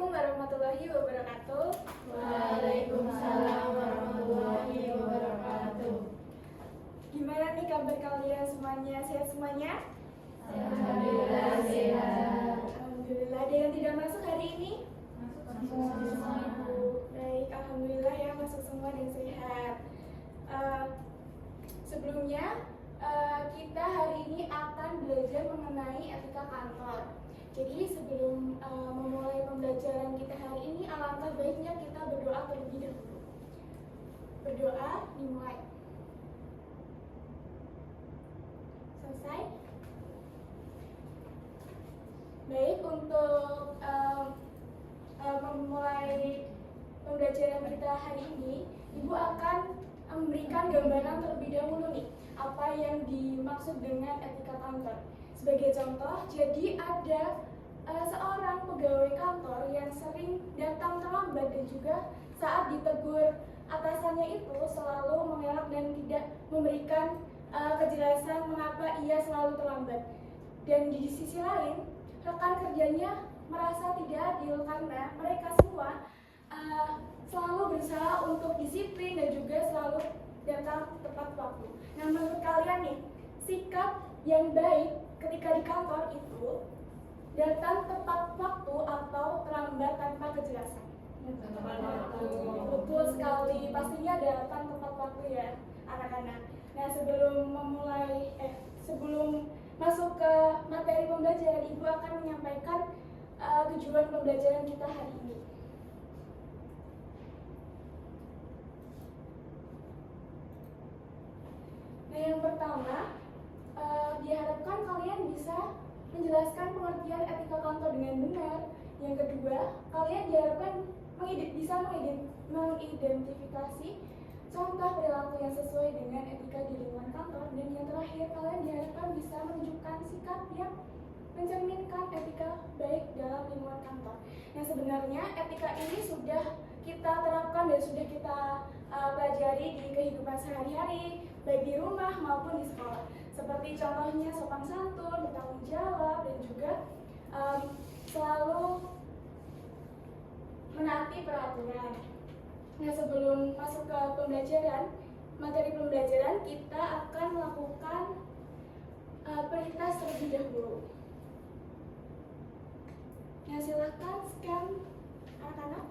Assalamualaikum warahmatullahi wabarakatuh. Waalaikumsalam warahmatullahi wabarakatuh. Gimana nih kabar kalian semuanya? Sehat semuanya? Alhamdulillah sehat. Alhamdulillah. Ada yang tidak masuk hari ini? Masuk. Baik, alhamdulillah ya masuk semua dan sehat. Sebelumnya kita hari ini akan belajar mengenai etika kantor. Jadi sebelum memulai pembelajaran kita hari ini, alangkah baiknya kita berdoa terlebih dahulu. Berdoa dimulai. Selesai? Baik, untuk memulai pembelajaran kita hari ini, Ibu akan memberikan gambaran terlebih dahulu nih, apa yang dimaksud dengan etika kantor. Sebagai contoh, jadi ada seorang pegawai kantor yang sering datang terlambat dan juga saat ditegur atasannya itu selalu mengelak dan tidak memberikan kejelasan mengapa ia selalu terlambat. Dan di sisi lain, rekan kerjanya merasa tidak adil karena mereka semua selalu berusaha untuk disiplin dan juga selalu datang tepat waktu. Nah, menurut kalian nih, sikap yang baik ketika di kantor itu datang tepat waktu atau terlambat tanpa kejelasan? Tepat waktu. Betul sekali, pastinya datang tepat waktu ya anak-anak. Nah, sebelum masuk ke materi pembelajaran, Ibu akan menyampaikan tujuan pembelajaran kita hari ini. Nah, yang pertama, diharapkan kalian bisa menjelaskan pengertian etika kantor dengan benar. Yang kedua, kalian diharapkan bisa mengidentifikasi contoh perilaku yang sesuai dengan etika di lingkungan kantor. Dan yang terakhir, kalian diharapkan bisa menunjukkan sikap yang mencerminkan etika baik dalam lingkungan kantor. Nah, sebenarnya etika ini sudah kita terapkan dan sudah kita pelajari di kehidupan sehari-hari, baik di rumah maupun di sekolah. Seperti contohnya sopan santun, bertanggung jawab, dan juga selalu menaati peraturan. Nah, sebelum masuk ke materi pembelajaran, kita akan melakukan pre-test terlebih dahulu. Nah, silahkan scan anak-anak.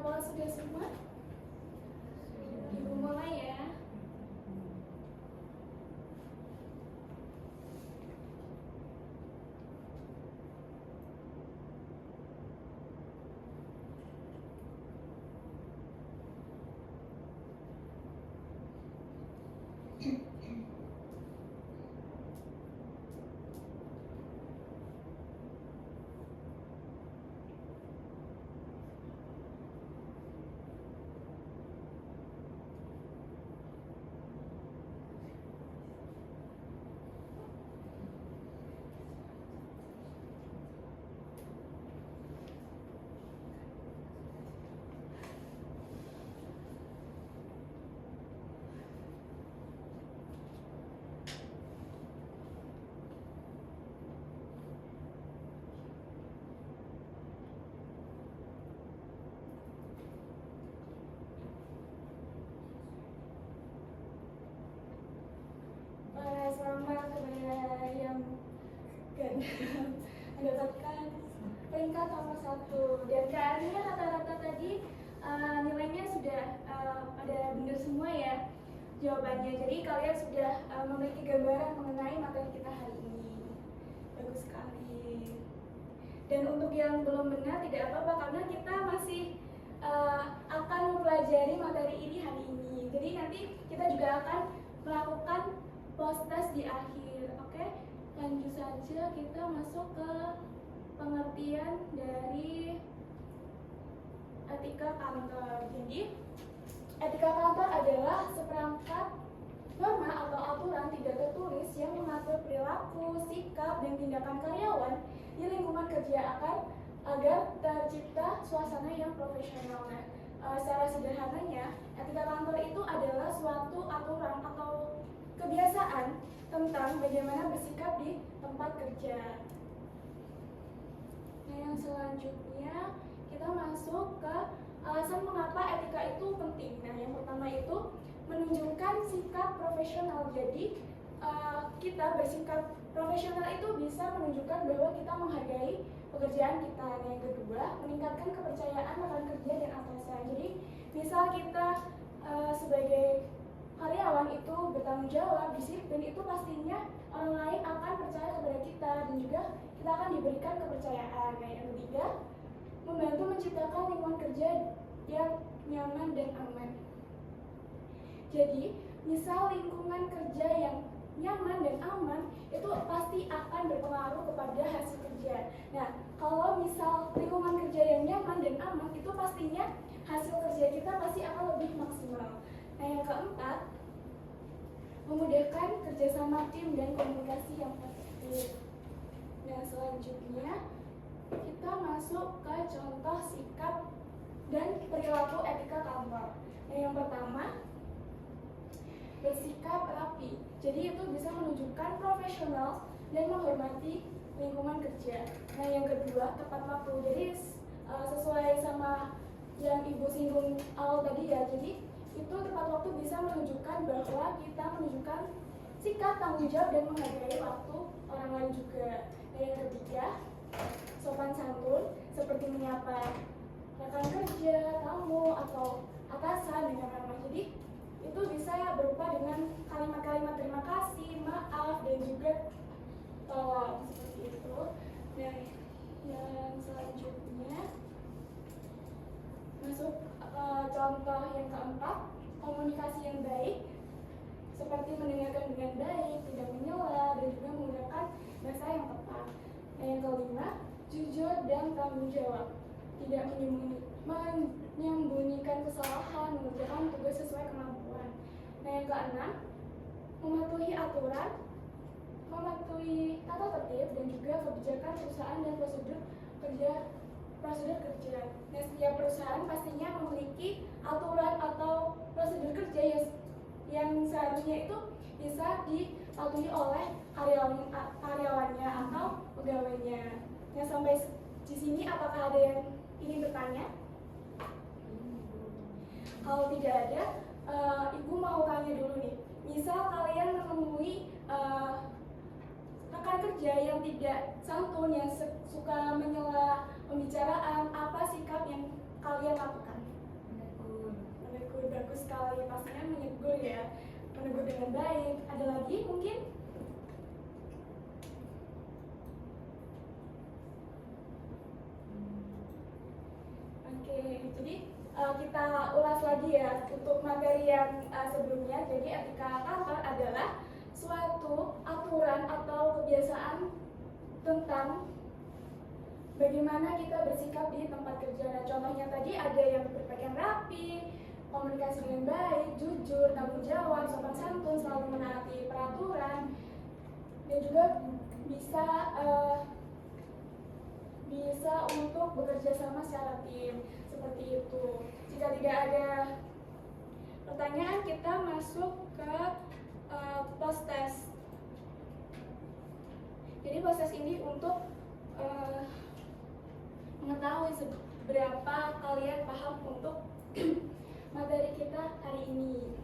Apakah sudah semua? Ibu mulai ya. Selamat kepada yang mendapatkan peringkat nomor 1. Dan kayaknya rata-rata tadi nilainya sudah ada benar semua ya jawabannya. Jadi kalian sudah memiliki gambaran mengenai materi kita hari ini. Bagus sekali. Dan untuk yang belum benar tidak apa-apa karena kita masih akan mempelajari materi ini hari ini. Jadi nanti kita juga akan melakukan post test di akhir. Oke, lanjut saja kita masuk ke pengertian dari etika kantor. Jadi, etika kantor adalah seperangkat norma atau aturan tidak tertulis yang mengatur perilaku, sikap, dan tindakan karyawan di lingkungan kerja agar tercipta suasana yang profesional. Secara sederhananya, etika kantor itu adalah suatu aturan atau kebiasaan tentang bagaimana bersikap di tempat kerja. Nah, yang selanjutnya kita masuk ke alasan mengapa etika itu penting. Nah, yang pertama itu menunjukkan sikap profesional. Jadi kita bersikap profesional itu bisa menunjukkan bahwa kita menghargai pekerjaan kita. Nah, yang kedua, meningkatkan kepercayaan rekan kerja dan atasan. Jadi misal kita sebagai karyawan itu bertanggung jawab, disiplin, itu pastinya orang lain akan percaya kepada kita dan juga kita akan diberikan kepercayaan. Nah, yang ketiga, membantu menciptakan lingkungan kerja yang nyaman dan aman. Jadi, misal lingkungan kerja yang nyaman dan aman itu pasti akan berpengaruh kepada hasil kerja. Nah, kalau misal lingkungan kerja yang nyaman dan aman itu pastinya hasil kerja kita pasti akan lebih maksimal. Nah, yang keempat, memudahkan kerjasama tim dan komunikasi yang efektif. Nah, selanjutnya kita masuk ke contoh sikap dan perilaku etika kantor. Nah, yang pertama, bersikap rapi. Jadi itu bisa menunjukkan profesional dan menghormati lingkungan kerja. Nah, yang kedua, tepat waktu. Jadi sesuai sama yang Ibu singgung awal tadi ya. Jadi itu tepat waktu bisa menunjukkan bahwa kita menunjukkan sikap tanggung jawab dan menghargai waktu orang lain juga. Nah, yang ketiga, sopan santun seperti menyapa rekan kerja, tamu, atau atasan dengan ramah. Jadi itu bisa berupa dengan kalimat-kalimat terima kasih, maaf, dan juga tolong, seperti itu. Dan yang selanjutnya masuk contoh yang keempat, komunikasi yang baik seperti mendengarkan dengan baik, tidak menyela, dan juga menggunakan bahasa yang tepat. Nah, yang kelima, jujur dan tanggung jawab, tidak menyembunyikan kesalahan, mengerjakan tugas sesuai kemampuan. Nah, yang keenam, mematuhi aturan, mematuhi tata tertib, dan juga kebijakan perusahaan dan prosedur kerja. Nah, setiap perusahaan pastinya memiliki aturan atau prosedur kerja yang seharusnya itu bisa dipatuhi oleh karyawannya atau pegawainya. Nah, sampai di sini apakah ada yang ingin bertanya? Kalau tidak ada, Ibu mau tanya dulu nih. Misal kalian menemui rekan kerja yang tidak santun, yang suka menyela pembicaraan, apa sikap yang kalian lakukan? Menegur, bagus sekali. Pastinya menegur ya, menegur dengan baik. Ada lagi mungkin? Oke, jadi kita ulas lagi ya untuk materi yang sebelumnya. Jadi etika kantor adalah suatu aturan atau kebiasaan tentang bagaimana kita bersikap di tempat kerja. Nah, contohnya tadi ada yang berpakaian rapi, komunikasi dengan baik, jujur, tanggung jawab, sopan santun, selalu menaati peraturan, dan juga bisa untuk bekerja sama secara tim, seperti itu. Jika tidak ada pertanyaan, kita masuk ke post test. Jadi post test ini untuk mengetahui seberapa kalian paham untuk materi kita hari ini.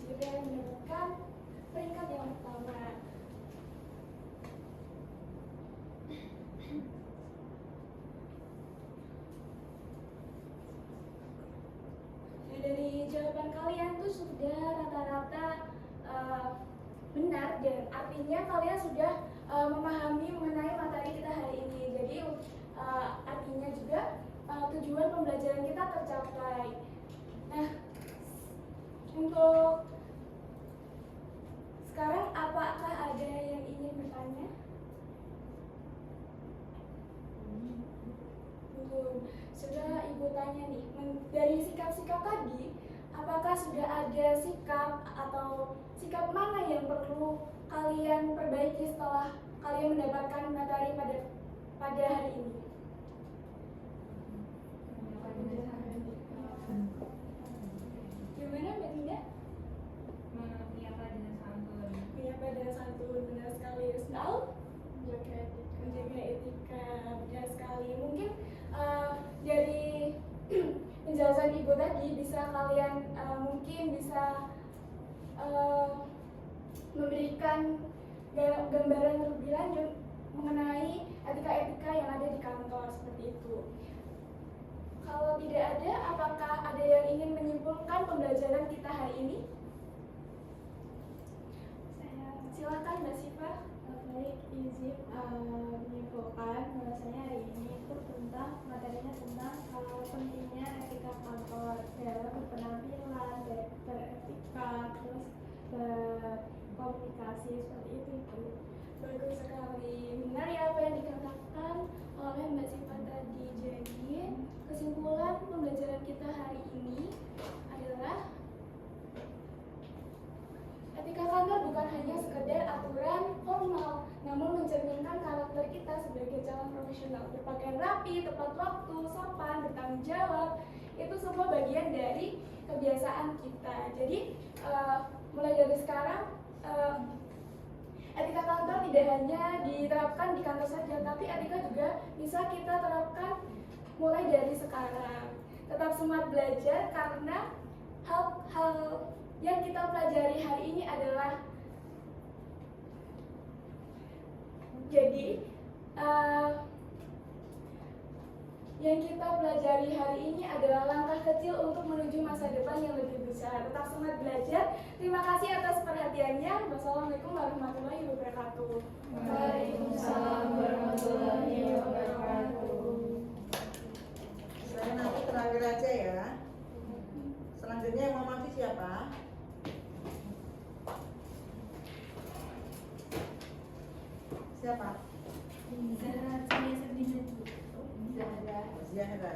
Jiran mendapatkan peringkat yang pertama. Nah, dari jawaban kalian tuh sudah rata-rata benar, dan artinya kalian sudah memahami mengenai materi kita hari ini. Jadi artinya juga tujuan pembelajaran kita tercapai. Nah, untuk sekarang apakah ada yang ingin bertanya? Belum. Sudah Ibu tanya nih, dari sikap-sikap tadi, apakah sudah ada sikap atau sikap mana yang perlu kalian perbaiki setelah kalian mendapatkan materi pada hari ini? Gimana Mbak Dinda? Menyapa dengan santun. Menyapa dengan santun, benar sekali. Ustaz, menjaga etika, benar sekali. Mungkin dari penjelasan Ibu tadi bisa kalian mungkin bisa memberikan gambaran lebih lanjut mengenai etika-etika yang ada di kantor seperti itu. Kalau tidak ada, apakah ada yang ingin menyimpulkan pembelajaran kita hari ini? Silakan Mbak Siva. Baik, izin menyimpulkan bahwasanya hari ini itu tentang materinya tentang pentingnya etika kantor dalam berpenampilan, beretika, terus berkomunikasi seperti itu. Bagus sekali. Benar ya apa yang dikatakan oleh Mbak Siva tadi. Jadi kesimpulan pembelajaran kita hari ini adalah etika kantor bukan hanya sekedar aturan formal, namun mencerminkan karakter kita sebagai calon profesional. Berpakaian rapi, tepat waktu, sopan, bertanggung jawab, itu semua bagian dari kebiasaan kita. Jadi mulai dari sekarang etika kantor tidak hanya diterapkan di kantor saja, tapi etika juga bisa kita terapkan mulai dari sekarang. Tetap semangat belajar karena hal-hal yang kita pelajari hari ini adalah yang kita pelajari hari ini adalah langkah kecil untuk menuju masa depan yang lebih besar. Tetap semangat belajar. Terima kasih atas perhatiannya. Wassalamualaikum warahmatullahi wabarakatuh. Waalaikumsalam warahmatullahi wabarakatuh. Saya nanti terakhir aja ya. Selanjutnya yang mau mati siapa? Siapa? Zahra Cahaya Sabina. Zahra.